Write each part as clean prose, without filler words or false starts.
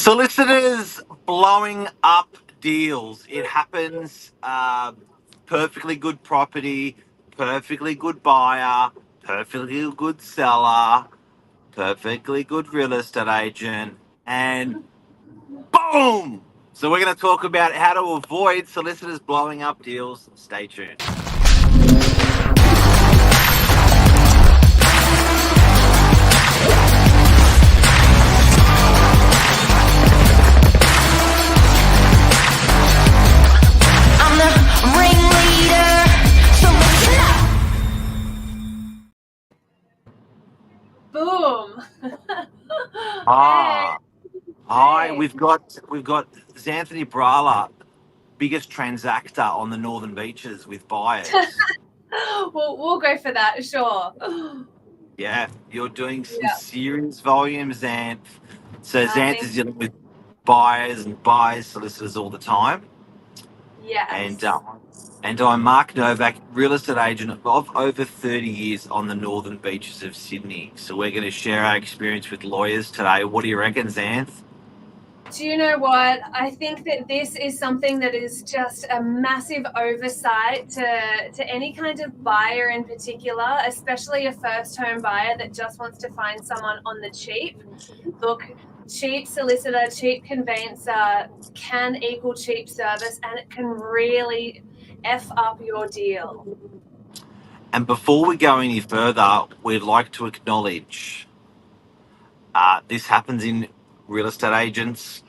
Solicitors blowing up deals. It happens. Perfectly good property, perfectly good buyer, perfectly good seller, perfectly good real estate agent, and boom! So we're going to talk about how to avoid solicitors blowing up deals. Stay tuned. I'm the ringleader, so listen up. Boom. Hi, Hey. we've got Zanthany Borula, biggest transactor on the northern beaches with buyers. We'll go for that, sure. Yeah, you're doing some Yeah. serious volume, Xanth. So Xanth Thank is dealing with buyers and buyers solicitors all the time. Yes. And I'm Mark Novak, real estate agent of over 30 years on the northern beaches of Sydney. So we're going to share our experience with lawyers today. What do you reckon, Xanth? Do you know what? I think that this is something that is just a massive oversight to any kind of buyer in particular, especially a first home buyer that just wants to find someone on the cheap. Look, cheap solicitor, cheap conveyancer can equal cheap service, and it can really F up your deal. And before we go any further, we'd like to acknowledge this happens in real estate agents.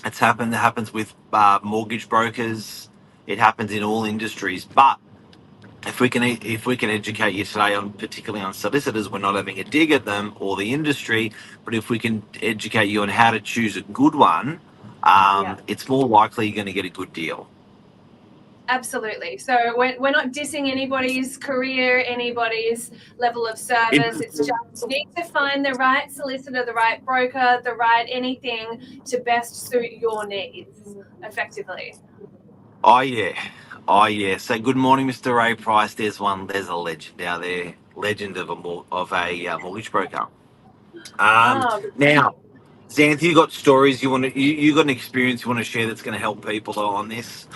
It happens with mortgage brokers. It happens in all industries. But if we can educate you today on particularly on solicitors, we're not having a dig at them or the industry. But if we can educate you on how to choose a good one, it's more likely you're going to get a good deal. Absolutely. So we're not dissing anybody's career, anybody's level of service. It's just you need to find the right solicitor, the right broker, the right anything to best suit your needs effectively. Oh yeah. So good morning, Mr. Ray Price. There's a legend out there, legend of a mortgage broker. Now, Xanth, you got stories you got an experience you want to share that's going to help people on this?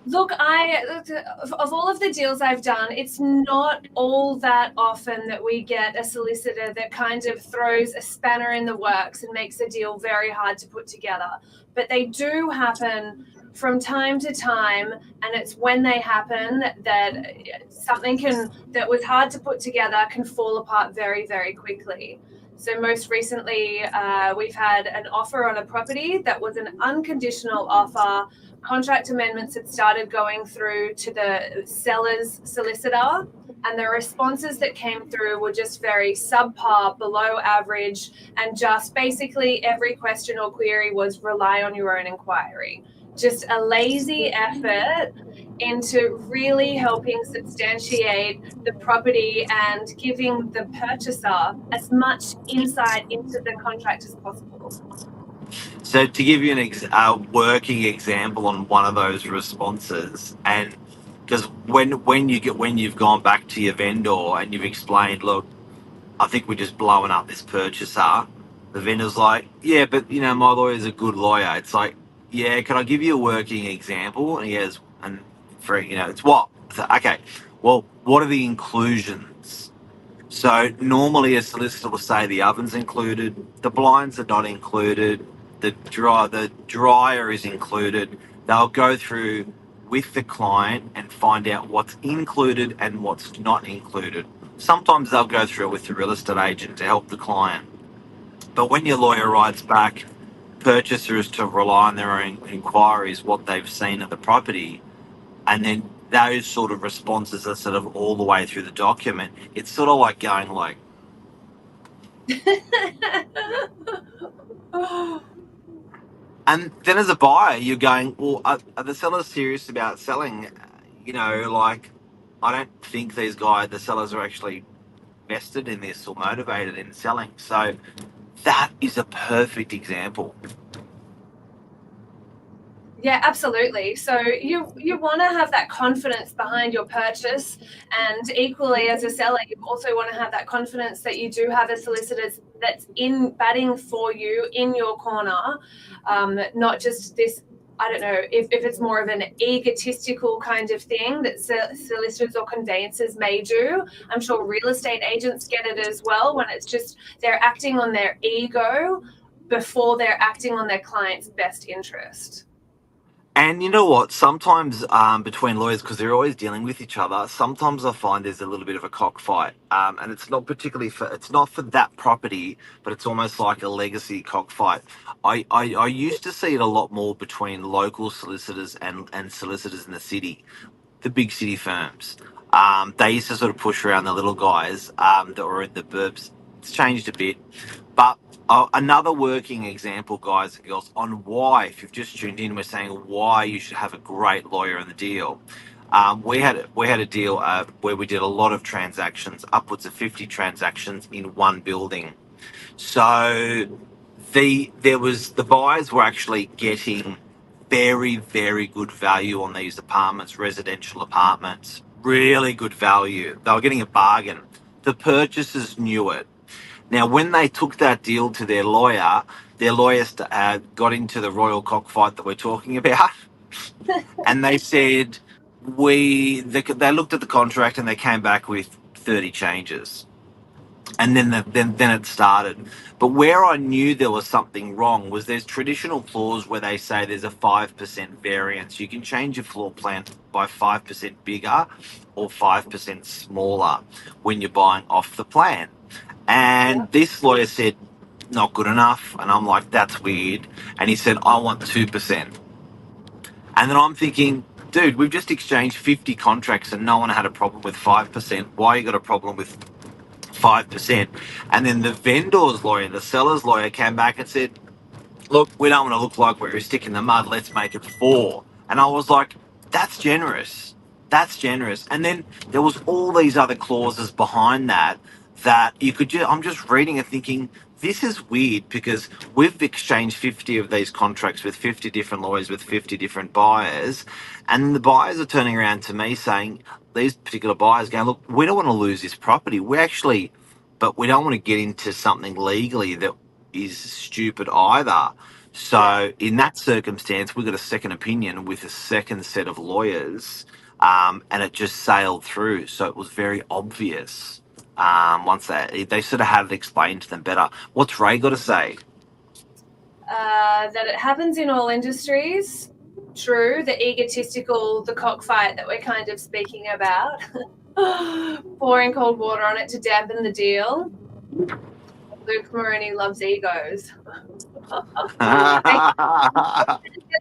Look, of all of the deals I've done, it's not all that often that we get a solicitor that kind of throws a spanner in the works and makes a deal very hard to put together. But they do happen from time to time, and it's when they happen that something that was hard to put together can fall apart very, very quickly. So most recently, we've had an offer on a property that was an unconditional offer. Contract amendments had started going through to the seller's solicitor, and the responses that came through were just very subpar, below average, and just basically every question or query was rely on your own inquiry. Just a lazy effort into really helping substantiate the property and giving the purchaser as much insight into the contract as possible. So to give you a working example on one of those responses, and because when you've gone back to your vendor and you've explained, look, I think we're just blowing up this purchaser, the vendor's like, yeah, but my lawyer's a good lawyer. It's like, yeah, can I give you a working example? And he goes, and for it's what? So, okay, well, what are the inclusions? So normally a solicitor will say the oven's included, the blinds are not included, the dryer is included. They'll go through with the client and find out what's included and what's not included. Sometimes they'll go through it with the real estate agent to help the client. But when your lawyer writes back, purchasers to rely on their own inquiries, what they've seen of the property, and then those sort of responses are sort of all the way through the document. It's sort of like going like, and then as a buyer, you're going, well, are the sellers serious about selling? Like, I don't think the sellers are actually vested in this or motivated in selling. So that is a perfect example. Yeah, absolutely. So you want to have that confidence behind your purchase, and equally as a seller, you also want to have that confidence that you do have a solicitor that's in batting for you in your corner, not just this. I don't know if it's more of an egotistical kind of thing that solicitors or conveyancers may do. I'm sure real estate agents get it as well, when it's just they're acting on their ego before they're acting on their client's best interest. And you know what? Sometimes between lawyers, because they're always dealing with each other, sometimes I find there's a little bit of a cockfight. And it's not particularly it's not for that property, but it's almost like a legacy cockfight. I used to see it a lot more between local solicitors and solicitors in the city, the big city firms. They used to sort of push around the little guys that were in the burbs. It's changed a bit. But another working example, guys and girls, on why, if you've just tuned in, we're saying why you should have a great lawyer in the deal. We had a deal where we did a lot of transactions, upwards of 50 transactions in one building. So the buyers were actually getting very, very good value on these apartments, residential apartments, really good value. They were getting a bargain. The purchasers knew it. Now, when they took that deal to their lawyer got into the royal cockfight that we're talking about, and they said they looked at the contract and they came back with 30 changes, and then it started. But where I knew there was something wrong was there's traditional clause where they say there's a 5% variance. You can change your floor plan by 5% bigger or 5% smaller when you're buying off the plan. And this lawyer said, not good enough. And I'm like, that's weird. And he said, I want 2%. And then I'm thinking, dude, we've just exchanged 50 contracts and no one had a problem with 5%. Why you got a problem with 5%? And then the vendor's lawyer, the seller's lawyer, came back and said, look, we don't want to look like we're a stick in the mud. Let's make it 4. And I was like, that's generous. That's generous. And then there was all these other clauses behind that you could just, I'm just reading and thinking, this is weird, because we've exchanged 50 of these contracts with 50 different lawyers with 50 different buyers. And the buyers are turning around to me saying, these particular buyers going, look, we don't want to lose this property. But we don't want to get into something legally that is stupid either. So in that circumstance, we got a second opinion with a second set of lawyers, and it just sailed through. So it was very obvious once they sort of had it explained to them better. What's Ray got to say? That it happens in all industries. True, the egotistical, the cockfight that we're kind of speaking about. Pouring cold water on it to dampen the deal. Luke Maroney loves egos. In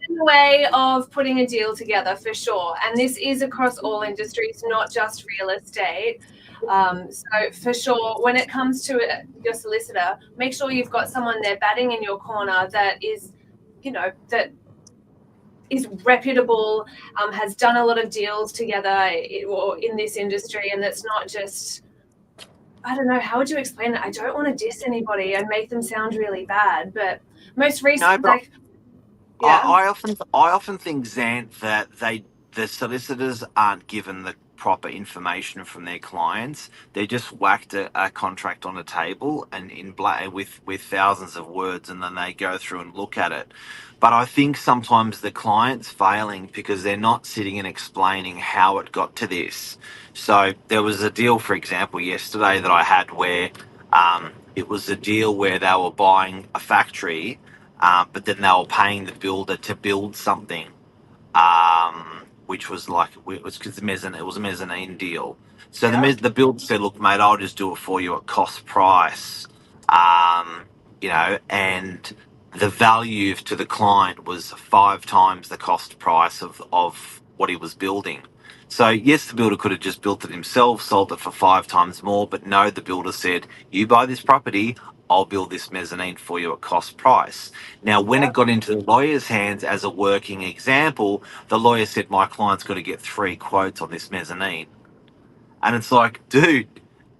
the way of putting a deal together, for sure. And this is across all industries, not just real estate. So for sure, when it comes to your solicitor, make sure you've got someone there batting in your corner that is, that is reputable, has done a lot of deals together or in this industry, and that's not just, I don't know, how would you explain it? I don't want to diss anybody and make them sound really bad, but most recently, I often think, Xanth, that the solicitors aren't given the proper information from their clients. They just whacked a contract on a table and with thousands of words, and then they go through and look at it. But I think sometimes the client's failing because they're not sitting and explaining how it got to this. So there was a deal, for example, yesterday that I had where it was a deal where they were buying a factory, but then they were paying the builder to build something, which was like, it was a mezzanine deal. So the builder said, look, mate, I'll just do it for you at cost price, and the value to the client was 5 times the cost price of what he was building. So yes, the builder could have just built it himself, sold it for 5 times more, but no, the builder said, you buy this property, I'll build this mezzanine for you at cost price. Now, when it got into the lawyer's hands as a working example, the lawyer said, my client's got to get 3 quotes on this mezzanine. And it's like, dude,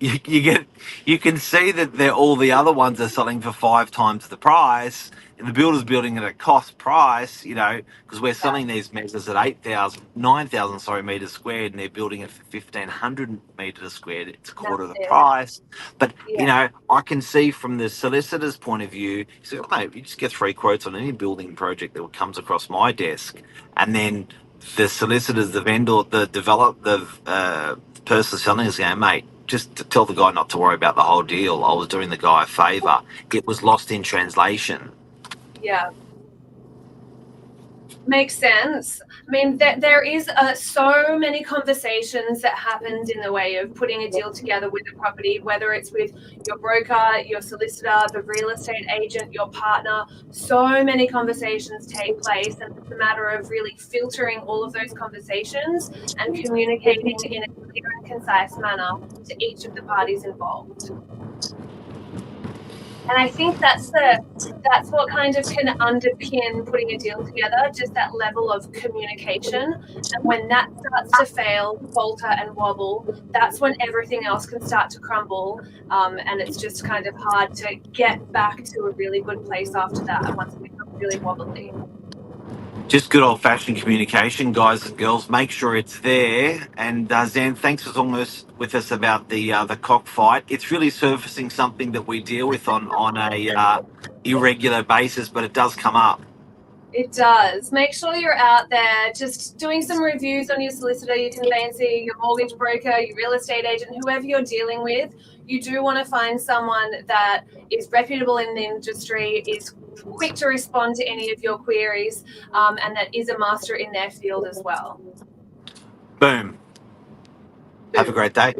you can see that all the other ones are selling for 5 times the price, and the builder's building it at cost price, because we're selling these measures at 9,000 meters squared, and they're building it for 1,500 meters squared. It's a quarter of the Massive. price. But Yeah. I can see from the solicitor's point of view, you say, oh, mate, you just get 3 quotes on any building project that comes across my desk, and then the solicitors, the vendor, the person selling is going, mate, just to tell the guy not to worry about the whole deal. I was doing the guy a favour. It was lost in translation. Yeah. Makes sense. I mean, there is so many conversations that happened in the way of putting a deal together with a property, whether it's with your broker, your solicitor, the real estate agent, your partner. So many conversations take place, and it's a matter of really filtering all of those conversations and communicating in a clear and concise manner to each of the parties involved. And I think that's what kind of can underpin putting a deal together, just that level of communication. And when that starts to fail, falter, and wobble, that's when everything else can start to crumble. And it's just kind of hard to get back to a really good place after that once it becomes really wobbly. Just good old-fashioned communication, guys and girls. Make sure it's there. And Zan, thanks for talking with us about the cockfight. It's really surfacing something that we deal with on a irregular basis, but it does come up. It does. Make sure you're out there just doing some reviews on your solicitor, your conveyancer, your mortgage broker, your real estate agent, whoever you're dealing with. You do want to find someone that is reputable in the industry, is quick to respond to any of your queries, and that is a master in their field as well. Boom. Have a great day.